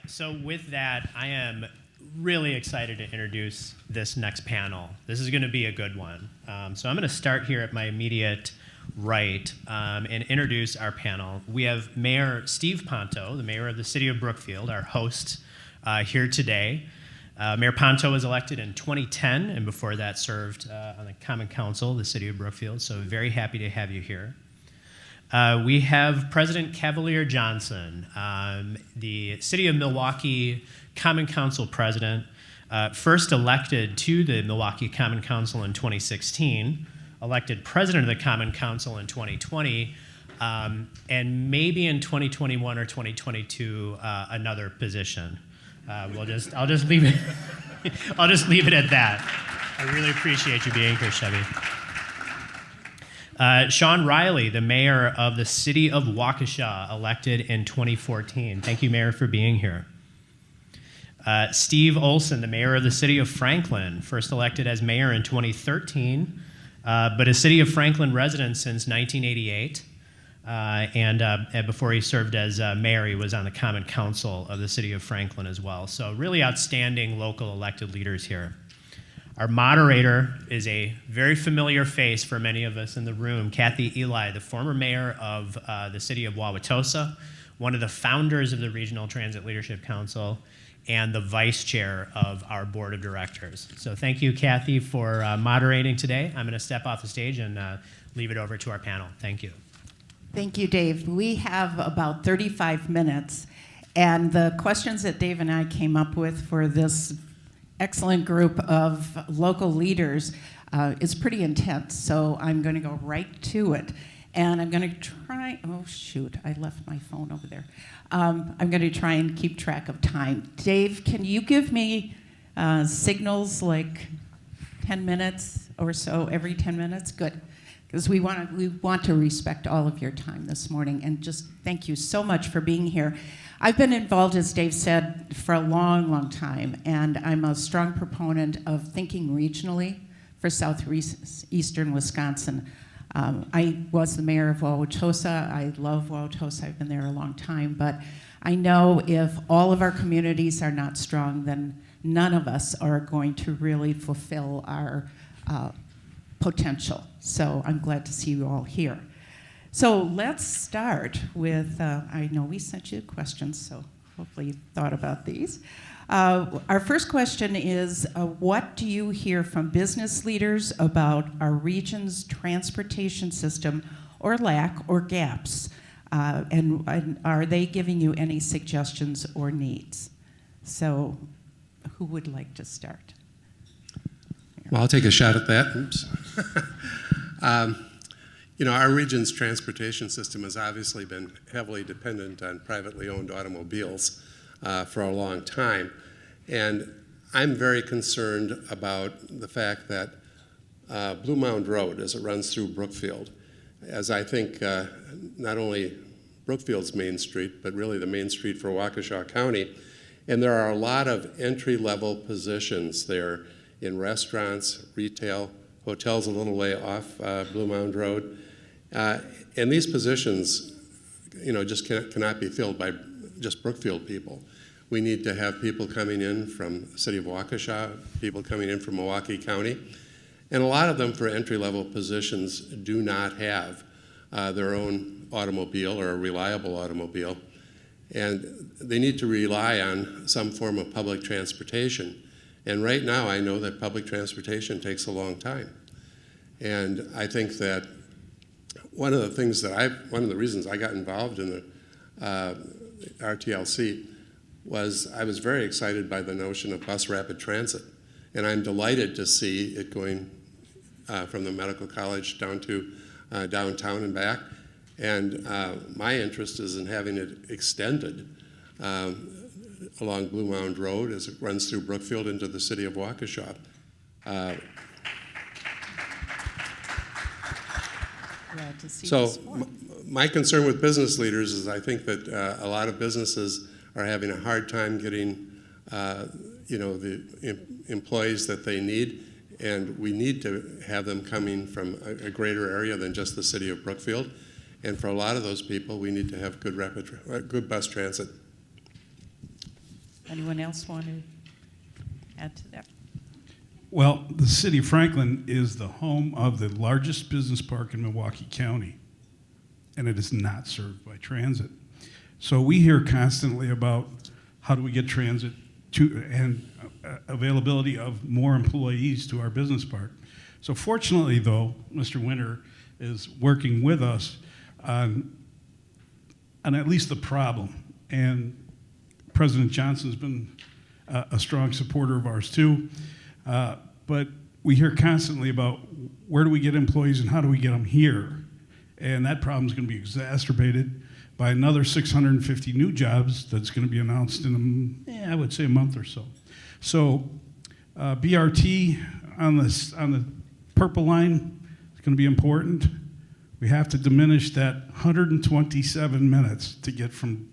So with that, I am really excited to introduce this next panel. This is going to be a good one. So I'm going to start here at my immediate right and introduce our panel. We have Mayor Steve Ponto, the mayor of the city of Brookfield, our host here today. Mayor Ponto was elected in 2010, and before that served on the Common Council of the city of Brookfield, so very happy to have you here. We have President Cavalier Johnson, the City of Milwaukee Common Council President, first elected to the Milwaukee Common Council in 2016, elected President of the Common Council in 2020, and maybe in 2021 or 2022 another position. I'll just leave it. I'll just leave it at that. I really appreciate you being here, Chevy. Shawn Reilly, the mayor of the city of Waukesha, elected in 2014. Thank you, Mayor, for being here. Steve Olson, the mayor of the city of Franklin, first elected as mayor in 2013, but a city of Franklin resident since 1988. And before he served as mayor, he was on the Common Council of the city of Franklin as well. So really outstanding local elected leaders here. Our moderator is a very familiar face for many of us in the room, Kathy Eli, the former mayor of the city of Wauwatosa, one of the founders of the Regional Transit Leadership Council, and the vice chair of our board of directors. So thank you, Kathy, for moderating today. I'm going to step off the stage and leave it over to our panel. Thank you. Thank you, Dave. We have about 35 minutes, and the questions that Dave and I came up with for this excellent group of local leaders is pretty intense, so I'm going to go right to it. And I'm going to try, oh shoot, I left my phone over there. I'm going to try and keep track of time. Dave, can you give me signals like 10 minutes or so every 10 minutes? Good. Because we want to respect all of your time this morning, and just thank you so much for being here. I've been involved, as Dave said, for a long, long time, and I'm a strong proponent of thinking regionally for southeastern Wisconsin. I was the mayor of Wauwatosa. I love Wauwatosa. I've been there a long time, but I know if all of our communities are not strong, then none of us are going to really fulfill our potential. So I'm glad to see you all here. So let's start with, I know we sent you questions, so hopefully you thought about these. Our first question is, what do you hear from business leaders about our region's transportation system, or lack, or gaps? And are they giving you any suggestions or needs? So who would like to start? Well, I'll take a shot at that. Oops. Our region's transportation system has obviously been heavily dependent on privately owned automobiles for a long time. And I'm very concerned about the fact that Blue Mound Road, as it runs through Brookfield, as I think not only Brookfield's Main Street, but really the main street for Waukesha County, and there are a lot of entry-level positions there in restaurants, retail, hotels a little way off Blue Mound Road. And these positions, just cannot be filled by just Brookfield people. We need to have people coming in from the city of Waukesha, people coming in from Milwaukee County. And a lot of them for entry-level positions do not have their own automobile or a reliable automobile. And they need to rely on some form of public transportation. And right now, I know that public transportation takes a long time. And I think that one of the reasons I got involved in the RTLC was I was very excited by the notion of bus rapid transit. And I'm delighted to see it going from the medical college down to downtown and back. And my interest is in having it extended along Blue Mound Road as it runs through Brookfield into the city of Waukesha. Glad to see so my concern with business leaders is I think that a lot of businesses are having a hard time getting the employees that they need, and we need to have them coming from a greater area than just the city of Brookfield. And for a lot of those people, we need to have good bus transit. Anyone else want to add to that? Well, the city of Franklin is the home of the largest business park in Milwaukee County, and it is not served by transit. So we hear constantly about how do we get transit to and availability of more employees to our business park. So fortunately, though, Mr. Winter is working with us on at least the problem, and President Johnson's been a strong supporter of ours too. But we hear constantly about where do we get employees and how do we get them here? And that problem is going to be exacerbated by another 650 new jobs that's going to be announced in, I would say, a month or so. So BRT on the purple line is going to be important. We have to diminish that 127 minutes to get from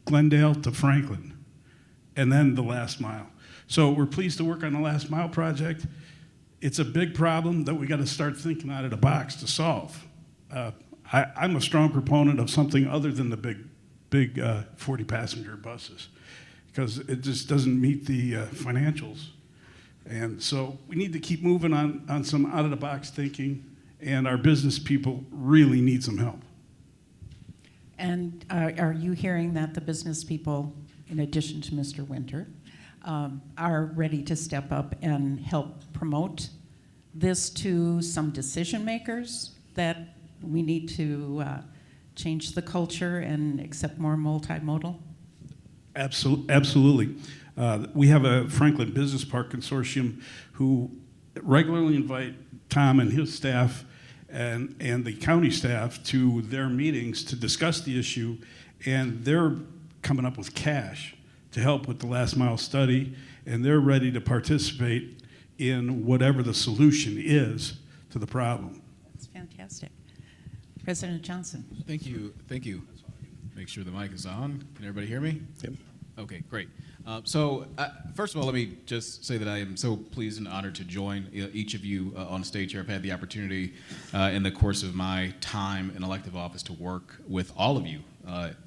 Glendale to Franklin, and then the last mile. So we're pleased to work on the last mile project. It's a big problem that we got to start thinking out of the box to solve. I'm a strong proponent of something other than the big 40-passenger buses, because it just doesn't meet the financials. And so we need to keep moving on some out-of-the-box thinking, and our business people really need some help. And are you hearing that the business people, in addition to Mr. Winter, are ready to step up and help promote this to some decision makers, that we need to change the culture and accept more multimodal? Absolutely. We have a Franklin Business Park Consortium who regularly invite Tom and his staff and the county staff to their meetings to discuss the issue, and they're coming up with cash to help with the last mile study, and they're ready to participate in whatever the solution is to the problem. That's fantastic. President Johnson. Thank you. Thank you. Make sure the mic is on. Can everybody hear me? Yep. Okay, great. First of all, let me just say that I am so pleased and honored to join each of you on stage here. I've had the opportunity in the course of my time in elective office to work with all of you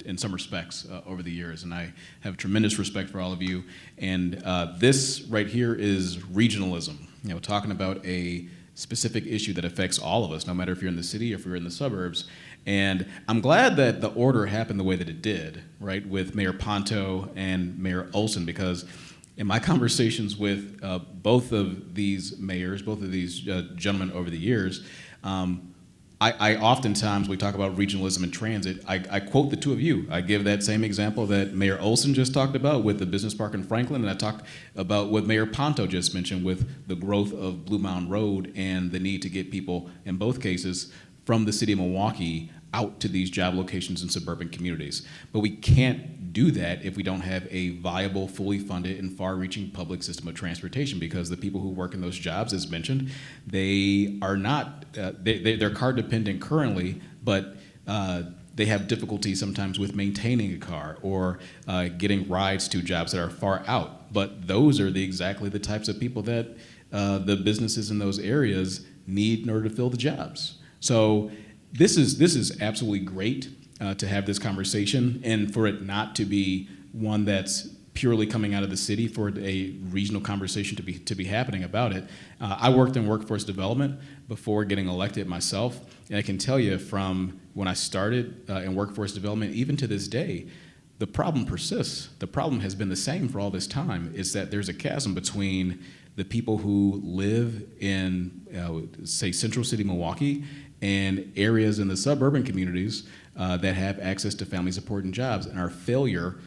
in some respects over the years, and I have tremendous respect for all of you. And this right here is regionalism, talking about a specific issue that affects all of us, no matter if you're in the city or if you're in the suburbs. And I'm glad that the order happened the way that it did, right, with Mayor Ponto and Mayor Olson, because in my conversations with both of these mayors, both of these gentlemen over the years, I oftentimes, we talk about regionalism and transit, I quote the two of you. I give that same example that Mayor Olson just talked about with the business park in Franklin, and I talked about what Mayor Ponto just mentioned with the growth of Blue Mountain Road and the need to get people, in both cases, from the city of Milwaukee out to these job locations in suburban communities. But we can't do that if we don't have a viable, fully funded, and far-reaching public system of transportation, because the people who work in those jobs, as mentioned, they are not, they're car dependent currently, but they have difficulty sometimes with maintaining a car or getting rides to jobs that are far out. But those are exactly the types of people that the businesses in those areas need in order to fill the jobs. So this is absolutely great to have this conversation, and for it not to be one that's purely coming out of the city, for a regional conversation to be happening about it. I worked in workforce development before getting elected myself, and I can tell you from when I started in workforce development, even to this day, the problem persists. The problem has been the same for all this time, is that there's a chasm between the people who live in, say, Central City, Milwaukee, and areas in the suburban communities that have access to family support and jobs, and our failure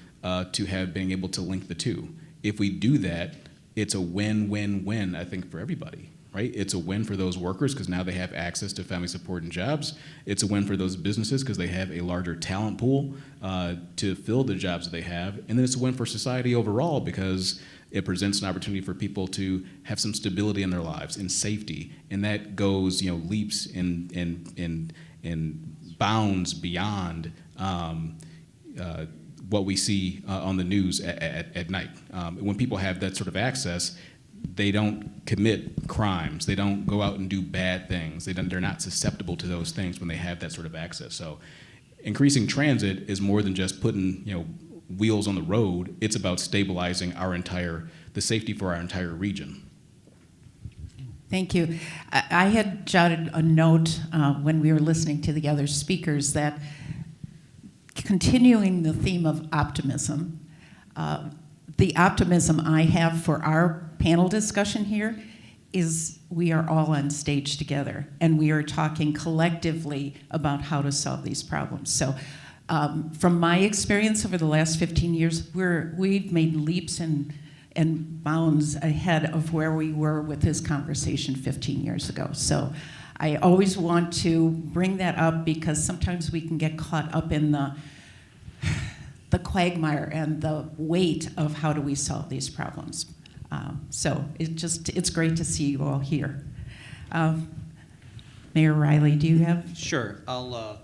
to have been able to link the two. If we do that, it's a win-win-win, I think, for everybody, right? It's a win for those workers because now they have access to family support and jobs. It's a win for those businesses because they have a larger talent pool to fill the jobs that they have. And then it's a win for society overall because it presents an opportunity for people to have some stability in their lives and safety, and that goes, leaps and bounds beyond what we see on the news at night. When people have that sort of access, they don't commit crimes. They don't go out and do bad things. They're not susceptible to those things when they have that sort of access. So, increasing transit is more than just putting, wheels on the road. It's about stabilizing the safety for our entire region. Thank you. I had jotted a note when we were listening to the other speakers that continuing the theme of optimism, the optimism I have for our panel discussion here is we are all on stage together and we are talking collectively about how to solve these problems. So from my experience over the last 15 years, we've made leaps and bounds ahead of where we were with this conversation 15 years ago. So I always want to bring that up because sometimes we can get caught up in the quagmire and the weight of how do we solve these problems. So it's great to see you all here. Mayor Reilly, do you have? Sure, I'll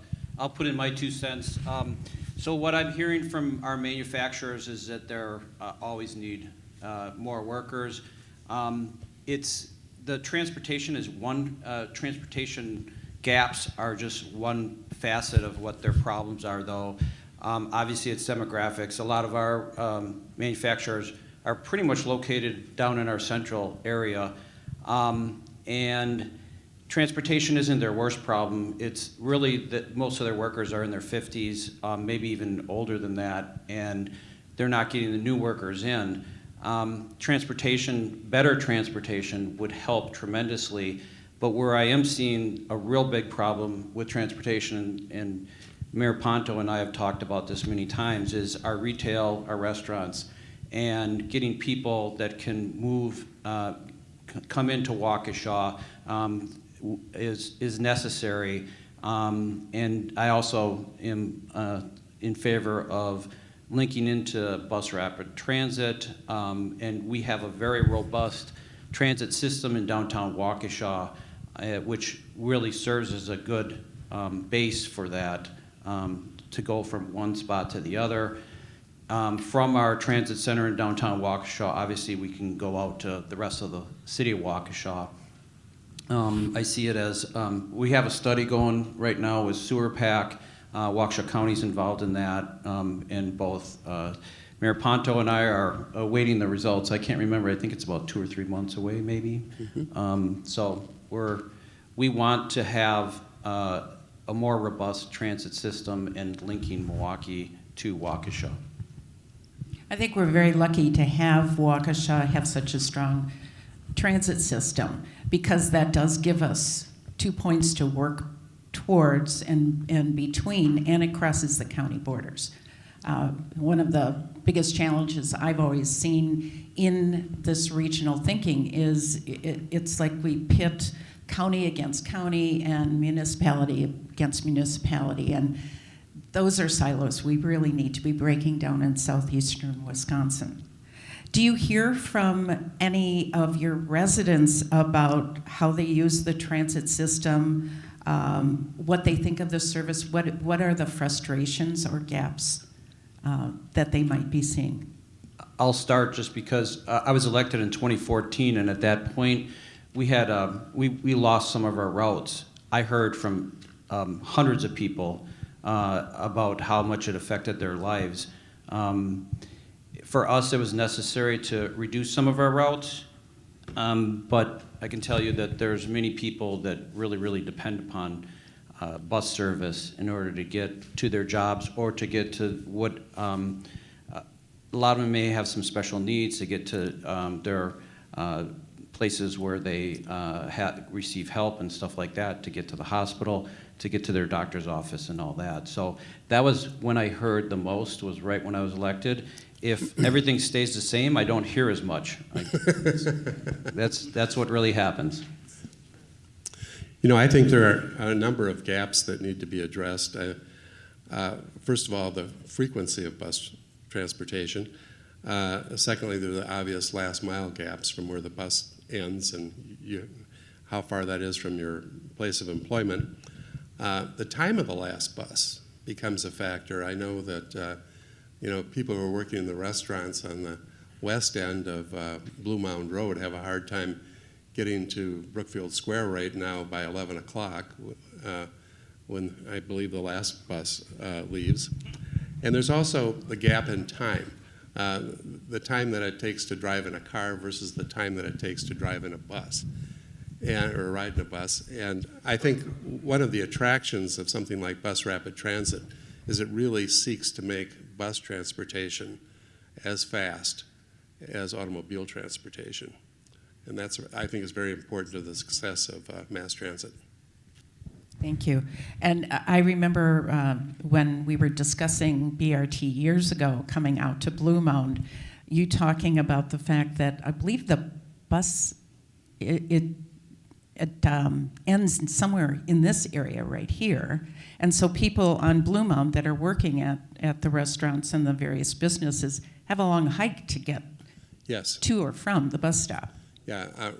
put in my 2 cents. So what I'm hearing from our manufacturers is that they're always need more workers. The transportation is one, transportation gaps are just one facet of what their problems are, though. Obviously, it's demographics. A lot of our manufacturers are pretty much located down in our central area. And transportation isn't their worst problem. It's really that most of their workers are in their 50s, maybe even older than that, and they're not getting the new workers in. Better transportation would help tremendously, but where I am seeing a real big problem with transportation, and Mayor Ponto and I have talked about this many times, is our retail, our restaurants, and getting people that can move, come into Waukesha is necessary. And I also am in favor of linking into bus rapid transit, and we have a very robust transit system in downtown Waukesha, which really serves as a good base for that, to go from one spot to the other. From our transit center in downtown Waukesha, obviously we can go out to the rest of the city of Waukesha. I see it as, we have a study going right now with Sewer Pack. Waukesha County's involved in that, and both Mayor Ponto and I are awaiting the results. I can't remember, I think it's about 2 or 3 months away maybe. Mm-hmm. So we want to have a more robust transit system and linking Milwaukee to Waukesha. I think we're very lucky to have Waukesha have such a strong transit system because that does give us 2 points to work towards and between, and it crosses the county borders. One of the biggest challenges I've always seen in this regional thinking is it's like we pit county against county and municipality against municipality, and those are silos we really need to be breaking down in southeastern Wisconsin. Do you hear from any of your residents about how they use the transit system, what they think of the service, what are the frustrations or gaps that they might be seeing? I'll start just because I was elected in 2014, and at that point we had we lost some of our routes. I heard from hundreds of people about how much it affected their lives. For us, it was necessary to reduce some of our routes, but I can tell you that there's many people that really depend upon bus service in order to get to their jobs or to get to what a lot of them may have some special needs to get to their places where they receive help and stuff like that, to get to the hospital, to get to their doctor's office and all that. So that was when I heard the most, was right when I was elected. If everything stays the same, I don't hear as much. That's what really happens. You know, I think there are a number of gaps that need to be addressed. First of all, the frequency of bus transportation. Secondly, there are the obvious last mile gaps from where the bus ends and how far that is from your place of employment. The time of the last bus becomes a factor. I know that people who are working in the restaurants on the west end of Blue Mound Road have a hard time getting to Brookfield Square right now by 11 o'clock when I believe the last bus leaves. And there's also the gap in time. The time that it takes to drive in a car versus the time that it takes to drive in a bus or ride in a bus. And I think one of the attractions of something like bus rapid transit is it really seeks to make bus transportation as fast as automobile transportation. And that's, I think, is very important to the success of mass transit. Thank you. And I remember when we were discussing BRT years ago, coming out to Blue Mound, you talking about the fact that I believe the bus, it ends somewhere in this area right here. And so people on Blue Mound that are working at the restaurants and the various businesses have a long hike to get Yes. to or from the bus stop. Yeah.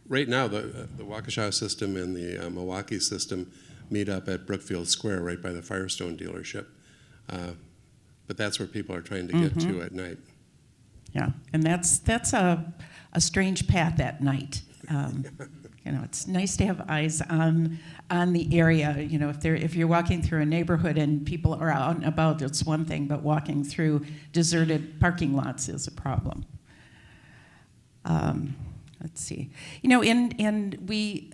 Right now, the Waukesha system and the Milwaukee system meet up at Brookfield Square right by the Firestone dealership. But that's where people are trying to get to at night. Yeah, and that's a strange path at night. You know, it's nice to have eyes on the area. You know, if you're walking through a neighborhood and people are out and about, it's one thing, but walking through deserted parking lots is a problem. Let's see. You know, and we,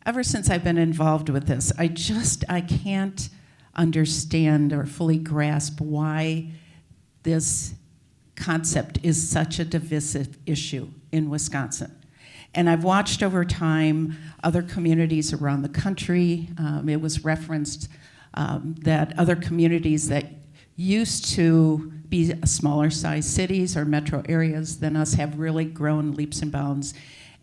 ever since I've been involved with this, I can't understand or fully grasp why this concept is such a divisive issue in Wisconsin. And I've watched over time other communities around the country. It was referenced that other communities that used to be smaller size cities or metro areas than us have really grown leaps and bounds.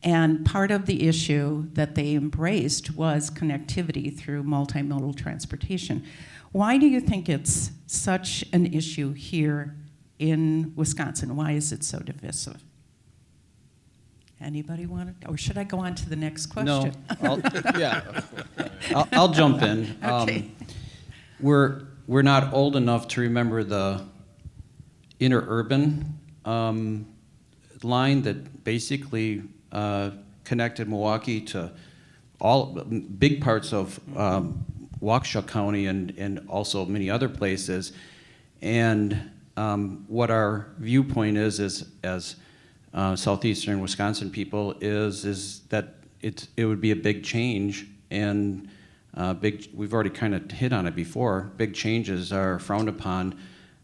And part of the issue that they embraced was connectivity through multimodal transportation. Why do you think it's such an issue here in Wisconsin? Why is it so divisive? Anybody want to, or should I go on to the next question? No, I'll jump in. Okay. We're not old enough to remember the interurban line that basically connected Milwaukee to all big parts of Waukesha County and also many other places. And what our viewpoint is as southeastern Wisconsin people is that it would be a big change, and we've already kind of hit on it before. Big changes are frowned upon.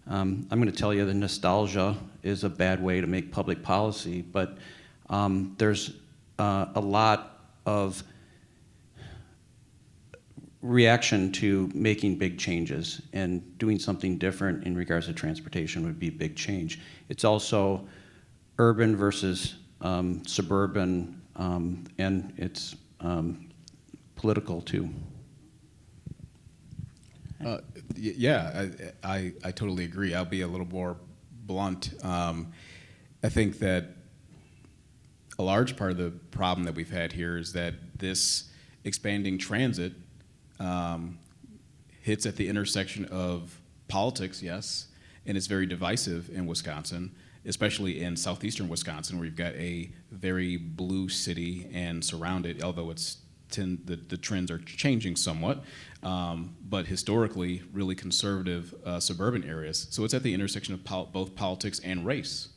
I'm going to tell you the nostalgia is a bad way to make public policy, but there's a lot of reaction to making big changes, and doing something different in regards to transportation would be a big change. It's also urban versus suburban, and it's political too. Yeah, I totally agree. I'll be a little more blunt. I think that a large part of the problem that we've had here is that this expanding transit hits at the intersection of politics, yes, and it's very divisive in Wisconsin, especially in southeastern Wisconsin, where you've got a very blue city and surrounded, although the trends are changing somewhat, but historically really conservative suburban areas. So it's at the intersection of both politics and race,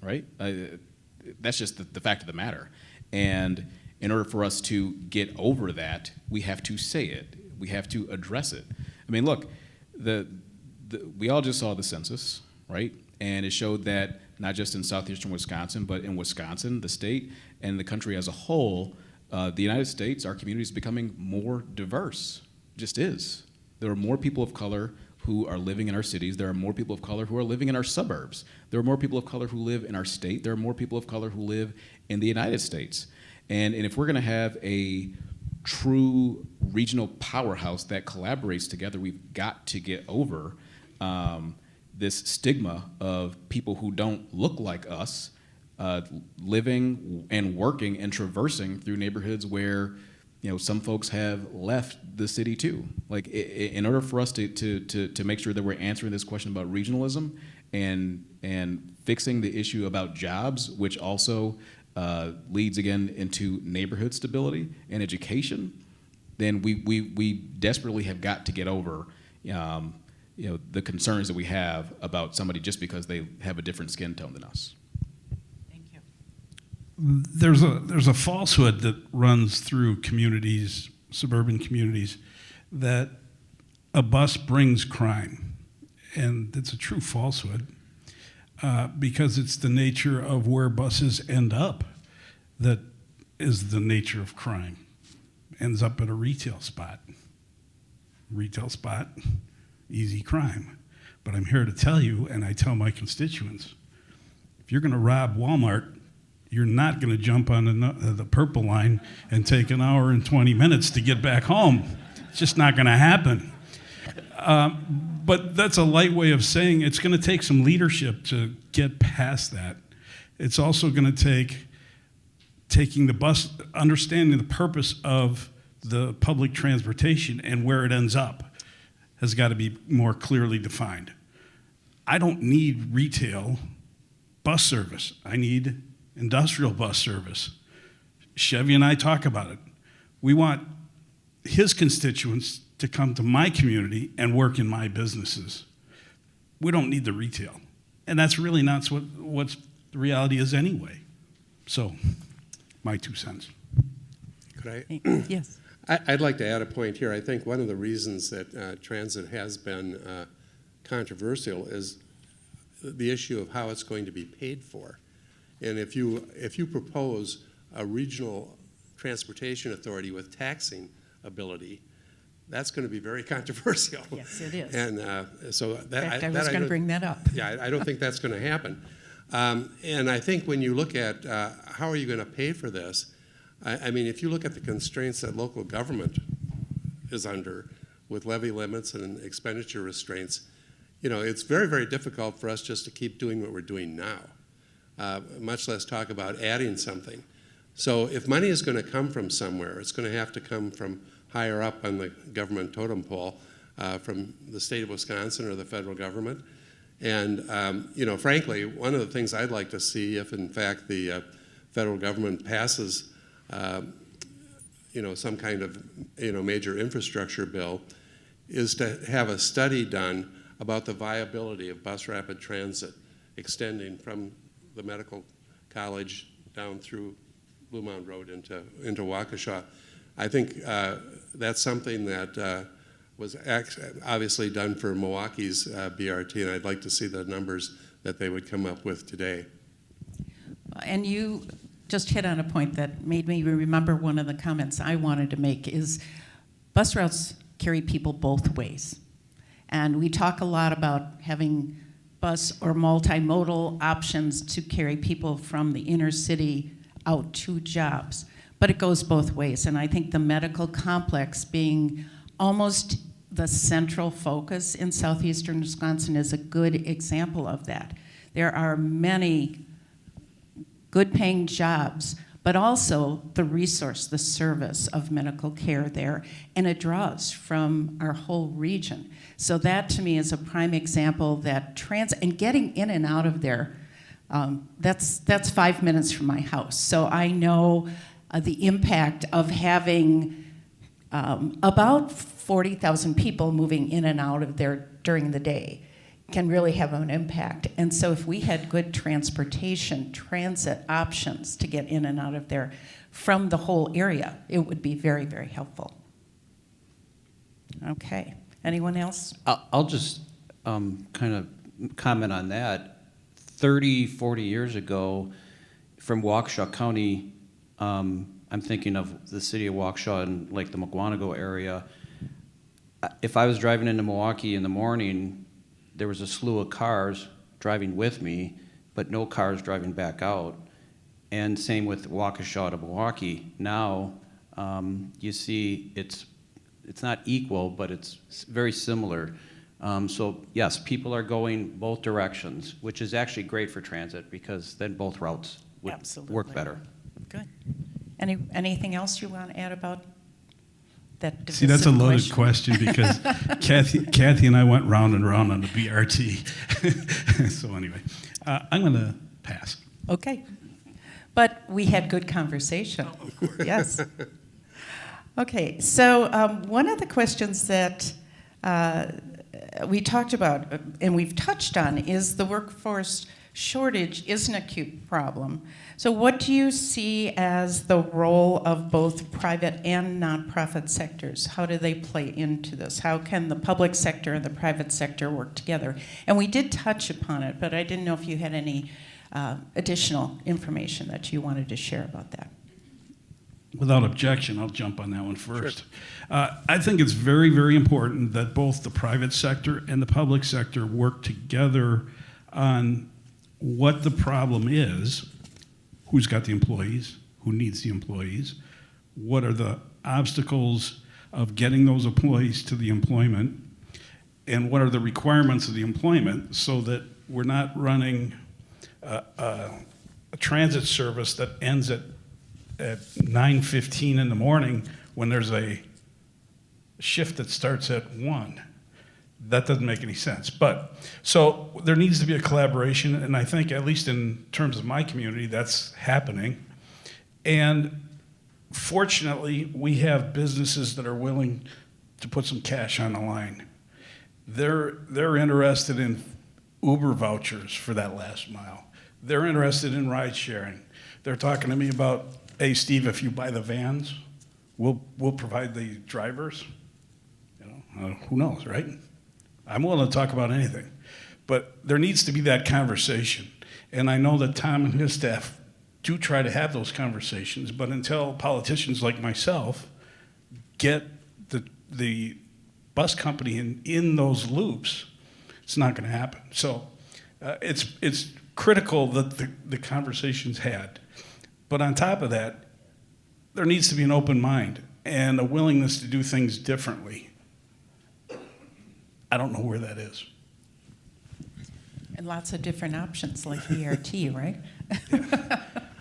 right? That's just the fact of the matter. And in order for us to get over that, we have to say it. We have to address it. I mean, look, we all just saw the census, right? And it showed that not just in southeastern Wisconsin, but in Wisconsin, the state, and the country as a whole, the United States, our community is becoming more diverse. It just is. There are more people of color who are living in our cities. There are more people of color who are living in our suburbs. There are more people of color who live in our state. There are more people of color who live in the United States. And if we're going to have a true regional powerhouse that collaborates together, we've got to get over this stigma of people who don't look like us living and working and traversing through neighborhoods where, you know, some folks have left the city too. Like, in order for us to make sure that we're answering this question about regionalism and fixing the issue about jobs, which also leads again into neighborhood stability and education, then we desperately have got to get over the concerns that we have about somebody just because they have a different skin tone than us. Thank you. There's a falsehood that runs through communities, suburban communities, that a bus brings crime, and it's a true falsehood because it's the nature of where buses end up that is the nature of crime. Ends up at a retail spot. Retail spot, easy crime. But I'm here to tell you, and I tell my constituents, if you're going to rob Walmart, you're not going to jump on the purple line and take an hour and 20 minutes to get back home. It's just not going to happen. But that's a light way of saying it's going to take some leadership to get past that. It's also going to take taking the bus, understanding the purpose of the public transportation and where it ends up has got to be more clearly defined. I don't need retail bus service. I need industrial bus service. Chevy and I talk about it. We want his constituents to come to my community and work in my businesses. We don't need the retail. And that's really not what the reality is anyway. So, my 2 cents. Could I? Yes. I'd like to add a point here. I think one of the reasons that transit has been controversial is the issue of how it's going to be paid for. And if you propose a regional transportation authority with taxing ability, that's going to be very controversial. Yes, it is. And so that, In fact, I was going to bring that up. Yeah, I don't think that's going to happen. And I think when you look at how are you going to pay for this, I mean, if you look at the constraints that local government is under with levy limits and expenditure restraints, it's very, very difficult for us just to keep doing what we're doing now, much less talk about adding something. So if money is going to come from somewhere, it's going to have to come from higher up on the government totem pole, from the state of Wisconsin or the federal government. And, frankly, one of the things I'd like to see if, in fact, the federal government passes some kind of major infrastructure bill, is to have a study done about the viability of bus rapid transit extending from the medical college down through Blue Mound Road into Waukesha. I think that's something that was obviously done for Milwaukee's BRT, and I'd like to see the numbers that they would come up with today. And you just hit on a point that made me remember one of the comments I wanted to make is bus routes carry people both ways. And we talk a lot about having bus or multimodal options to carry people from the inner city out to jobs. But it goes both ways. And I think the medical complex being almost the central focus in southeastern Wisconsin is a good example of that. There are many good paying jobs, but also the resource, the service of medical care there, and it draws from our whole region. So that to me is a prime example that transit, and getting in and out of there, that's 5 minutes from my house. So I know the impact of having about 40,000 people moving in and out of there during the day can really have an impact. And so if we had good transportation, transit options to get in and out of there from the whole area, it would be very, very helpful. Okay, anyone else? I'll just kind of comment on that. 30, 40 years ago, from Waukesha County, I'm thinking of the city of Waukesha and like the Mukwonago area. If I was driving into Milwaukee in the morning, there was a slew of cars driving with me, but no cars driving back out. And same with Waukesha to Milwaukee. Now, you see it's not equal, but it's very similar. So yes, people are going both directions, which is actually great for transit because then both routes would work better. Good. Anything else you want to add about that? See, that's a loaded question because Kathy and I went round and round on the BRT. So anyway, I'm going to pass. Okay. But we had good conversation. Oh, of course. Yes. Okay, so one of the questions that we talked about, and we've touched on, is the workforce shortage is an acute problem. So what do you see as the role of both private and nonprofit sectors? How do they play into this? How can the public sector and the private sector work together? And we did touch upon it, but I didn't know if you had any additional information that you wanted to share about that. Without objection, I'll jump on that one first. I think it's very, very important that both the private sector and the public sector work together on what the problem is, who's got the employees, who needs the employees, what are the obstacles of getting those employees to the employment, and what are the requirements of the employment, so that we're not running a transit service that ends at 9:15 in the morning when there's a shift that starts at 1. That doesn't make any sense. But, so there needs to be a collaboration, and I think, at least in terms of my community, that's happening. And fortunately, we have businesses that are willing to put some cash on the line. They're interested in Uber vouchers for that last mile. They're interested in ride sharing. They're talking to me about, hey, Steve, if you buy the vans, we'll provide the drivers. You know, who knows, right? I'm willing to talk about anything, but there needs to be that conversation. And I know that Tom and his staff do try to have those conversations, but until politicians like myself get the bus company in those loops, it's not going to happen. So it's critical that the conversation's had. But on top of that, there needs to be an open mind and a willingness to do things differently. I don't know where that is. And lots of different options like BRT, right?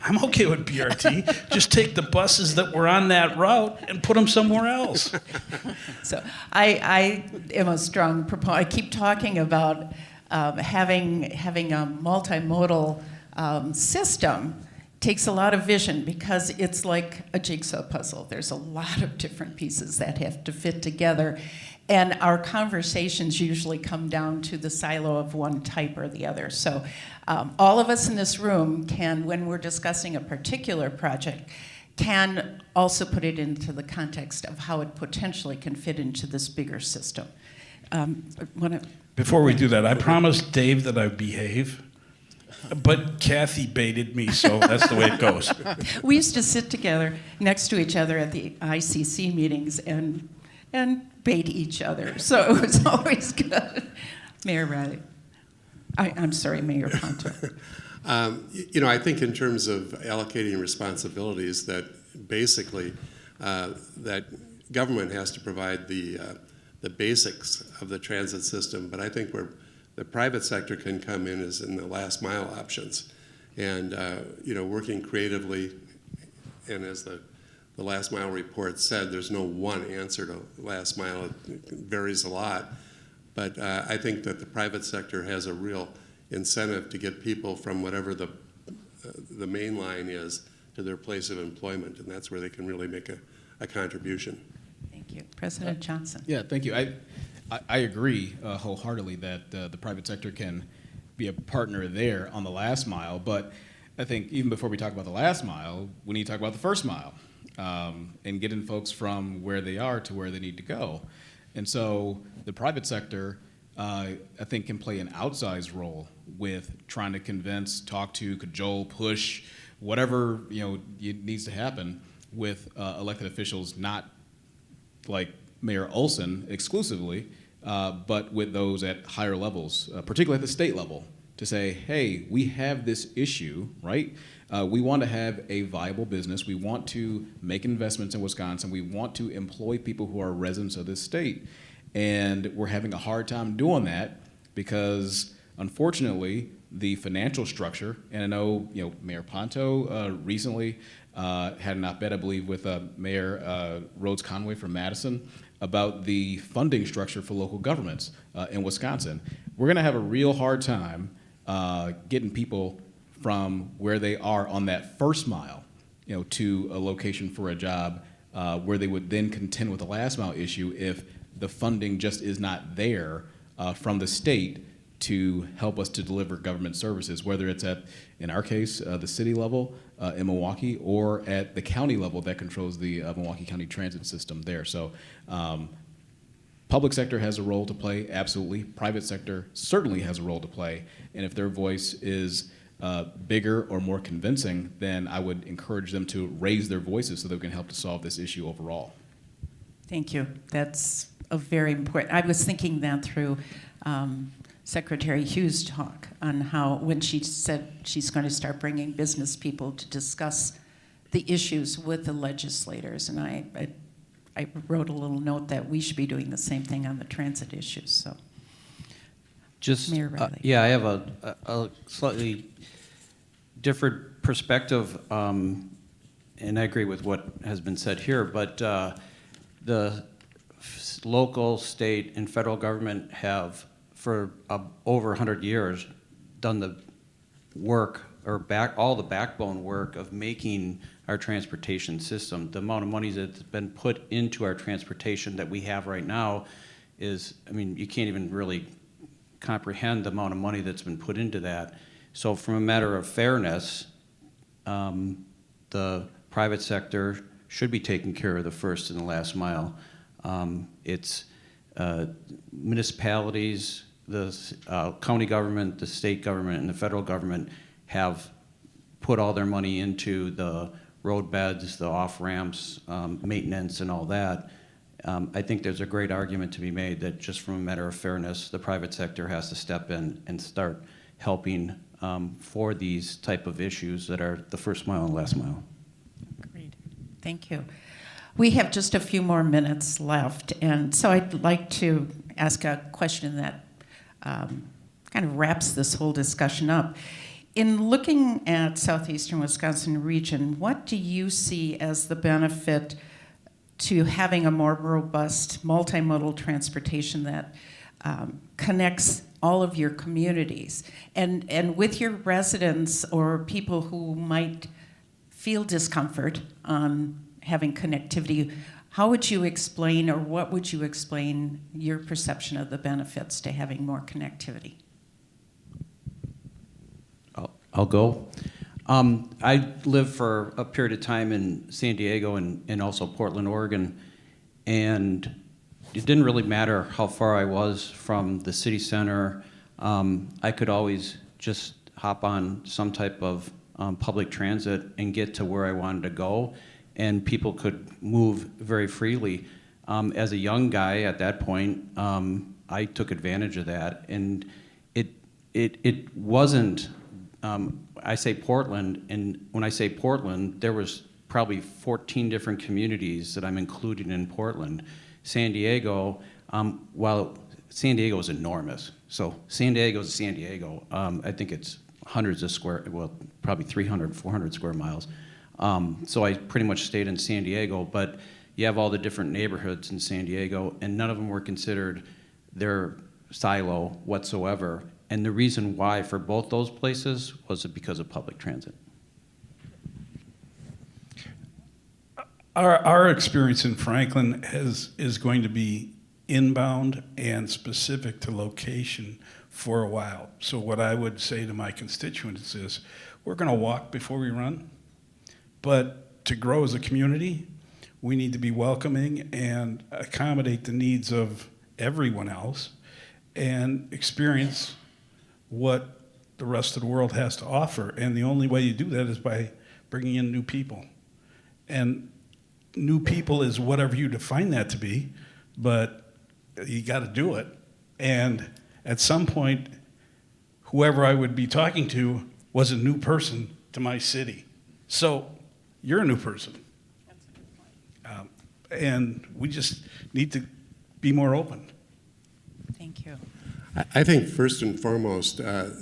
I'm okay with BRT. Just take the buses that were on that route and put them somewhere else. So I am a strong proponent. I keep talking about having a multimodal system takes a lot of vision, because it's like a jigsaw puzzle. There's a lot of different pieces that have to fit together. And our conversations usually come down to the silo of one type or the other. So all of us in this room can, when we're discussing a particular project, can also put it into the context of how it potentially can fit into this bigger system. Before we do that, I promised Dave that I'd behave, but Kathy baited me, so that's the way it goes. We used to sit together next to each other at the ICC meetings and bait each other, so it was always good. Mayor Reilly. I'm sorry, Mayor Ponto. I think in terms of allocating responsibilities, that basically that government has to provide the basics of the transit system, but I think where the private sector can come in is in the last mile options, and working creatively, and as the last mile report said, there's no one answer to last mile. It varies a lot. But I think that the private sector has a real incentive to get people from whatever the main line is to their place of employment, and that's where they can really make a contribution. Thank you. President Johnson. Yeah, thank you. I agree wholeheartedly that the private sector can be a partner there on the last mile, but I think even before we talk about the last mile, we need to talk about the first mile. And getting folks from where they are to where they need to go. And so the private sector, I think, can play an outsized role with trying to convince, talk to, cajole, push, whatever needs to happen with elected officials, not like Mayor Olson exclusively, but with those at higher levels, particularly at the state level, to say, hey, we have this issue, right? We want to have a viable business. We want to make investments in Wisconsin. We want to employ people who are residents of this state. And we're having a hard time doing that because, unfortunately, the financial structure, and I know Mayor Ponto recently had an op-ed, I believe, with Mayor Rhodes Conway from Madison about the funding structure for local governments in Wisconsin. We're going to have a real hard time getting people from where they are on that first mile, to a location for a job where they would then contend with the last mile issue if the funding just is not there from the state to help us to deliver government services, whether it's at, in our case, the city level in Milwaukee, or at the county level that controls the Milwaukee County transit system there. So public sector has a role to play, absolutely. Private sector certainly has a role to play. And if their voice is bigger or more convincing, then I would encourage them to raise their voices so that we can help to solve this issue overall. Thank you. That's a very important. I was thinking that through Secretary Hughes' talk on how, when she said she's going to start bringing business people to discuss the issues with the legislators, and I wrote a little note that we should be doing the same thing on the transit issues. So, Just, Mayor Reilly. yeah, I have a slightly different perspective, and I agree with what has been said here, but the local, state, and federal government have, for over 100 years, done the work, or all the backbone work of making our transportation system. The amount of money that's been put into our transportation that we have right now is, I mean, you can't even really comprehend the amount of money that's been put into that. So from a matter of fairness, the private sector should be taking care of the first and the last mile. It's municipalities, the county government, the state government, and the federal government have put all their money into the road beds, the off-ramps, maintenance, and all that. I think there's a great argument to be made that just from a matter of fairness, the private sector has to step in and start helping for these type of issues that are the first mile and last mile. Great. Thank you. We have just a few more minutes left, and so I'd like to ask a question that kind of wraps this whole discussion up. In looking at southeastern Wisconsin region, what do you see as the benefit to having a more robust multimodal transportation that connects all of your communities? And with your residents or people who might feel discomfort on having connectivity, how would you explain, or what would you explain your perception of the benefits to having more connectivity? I'll go. I lived for a period of time in San Diego and also Portland, Oregon, and it didn't really matter how far I was from the city center. I could always just hop on some type of public transit and get to where I wanted to go, and people could move very freely. As a young guy at that point, I took advantage of that, and it wasn't. I say Portland, and when I say Portland, there was probably 14 different communities that I'm including in Portland. San Diego, while San Diego is enormous, so San Diego is San Diego. I think it's hundreds of probably 300, 400 square miles. So I pretty much stayed in San Diego, but you have all the different neighborhoods in San Diego, and none of them were considered their silo whatsoever. And the reason why for both those places was because of public transit. Our experience in Franklin is going to be inbound and specific to location for a while. So what I would say to my constituents is, we're going to walk before we run, but to grow as a community, we need to be welcoming and accommodate the needs of everyone else and experience what the rest of the world has to offer. And the only way you do that is by bringing in new people. And new people is whatever you define that to be, but you got to do it. And at some point, whoever I would be talking to was a new person to my city. So you're a new person. And we just need to be more open. Thank you. I think first and foremost, the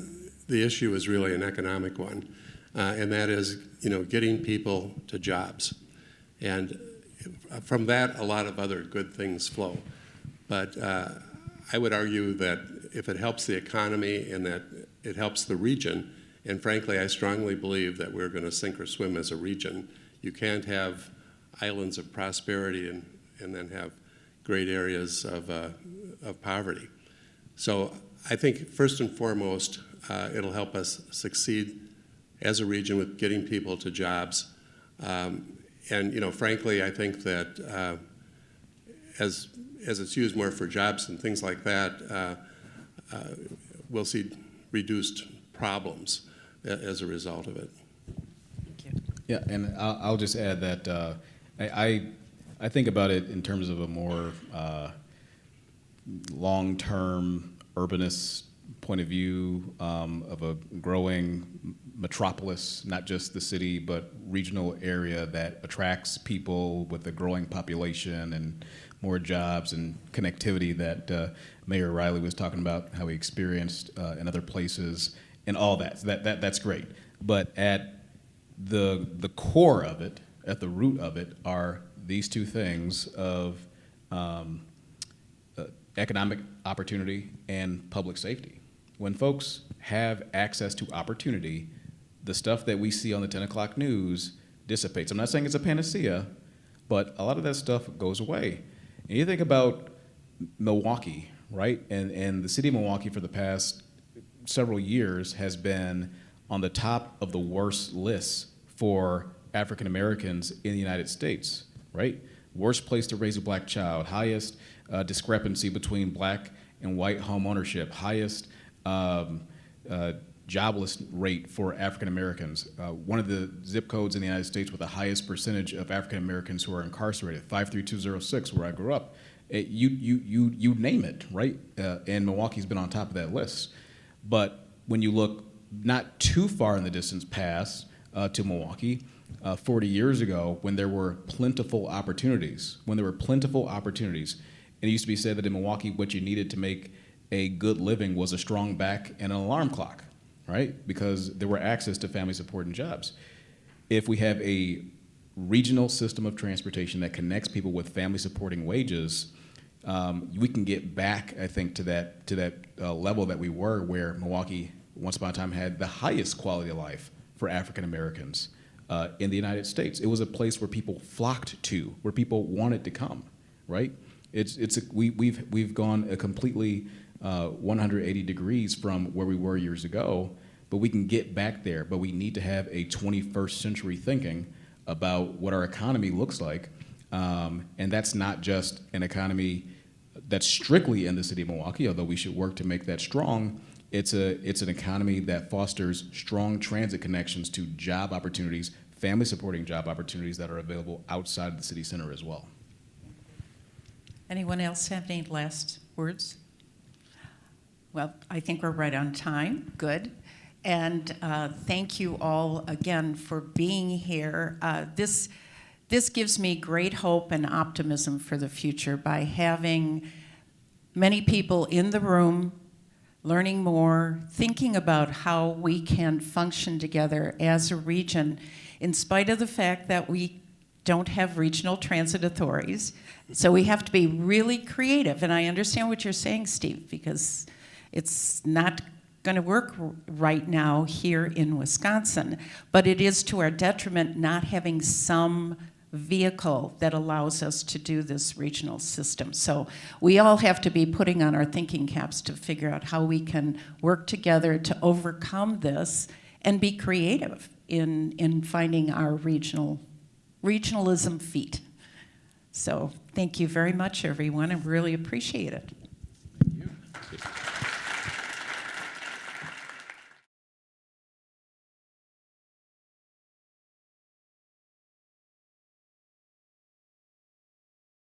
issue is really an economic one, and that is, getting people to jobs. And from that, a lot of other good things flow. But I would argue that if it helps the economy and that it helps the region, and frankly, I strongly believe that we're going to sink or swim as a region. You can't have islands of prosperity and then have great areas of poverty. So I think first and foremost, it'll help us succeed as a region with getting people to jobs. And frankly, I think that as it's used more for jobs and things like that, we'll see reduced problems as a result of it. Thank you. Yeah, and I'll just add that I think about it in terms of a more long-term urbanist point of view of a growing metropolis, not just the city, but regional area that attracts people with a growing population and more jobs and connectivity that Mayor Reilly was talking about, how he experienced in other places, and all that. So that's great. But at the core of it, at the root of it, are these two things of economic opportunity and public safety. When folks have access to opportunity, the stuff that we see on the 10 o'clock news dissipates. I'm not saying it's a panacea, but a lot of that stuff goes away. And you think about Milwaukee, right? And the city of Milwaukee for the past several years has been on the top of the worst lists for African Americans in the United States, right? Worst place to raise a black child, highest discrepancy between black and white home ownership, highest jobless rate for African Americans. One of the zip codes in the United States with the highest percentage of African Americans who are incarcerated, 53206, where I grew up. You name it, right? And Milwaukee's been on top of that list. But when you look not too far in the distance past to Milwaukee, 40 years ago, when there were plentiful opportunities, and it used to be said that in Milwaukee, what you needed to make a good living was a strong back and an alarm clock, right? Because there were access to family support and jobs. If we have a regional system of transportation that connects people with family supporting wages, we can get back, I think, to that level that we were, where Milwaukee once upon a time had the highest quality of life for African Americans in the United States. It was a place where people flocked to, where people wanted to come, right? We've gone a completely 180 degrees from where we were years ago, but we can get back there. But we need to have a 21st century thinking about what our economy looks like, and that's not just an economy that's strictly in the city of Milwaukee, although we should work to make that strong. It's an economy that fosters strong transit connections to job opportunities, family supporting job opportunities that are available outside the city center as well. Anyone else have any last words? Well, I think we're right on time. Good. And thank you all again for being here. This gives me great hope and optimism for the future by having many people in the room, learning more, thinking about how we can function together as a region, in spite of the fact that we don't have regional transit authorities. So we have to be really creative. And I understand what you're saying, Steve, because it's not going to work right now here in Wisconsin. But it is to our detriment not having some vehicle that allows us to do this regional system. So we all have to be putting on our thinking caps to figure out how we can work together to overcome this and be creative in finding our regionalism feat. So thank you very much, everyone. I really appreciate it. Thank you.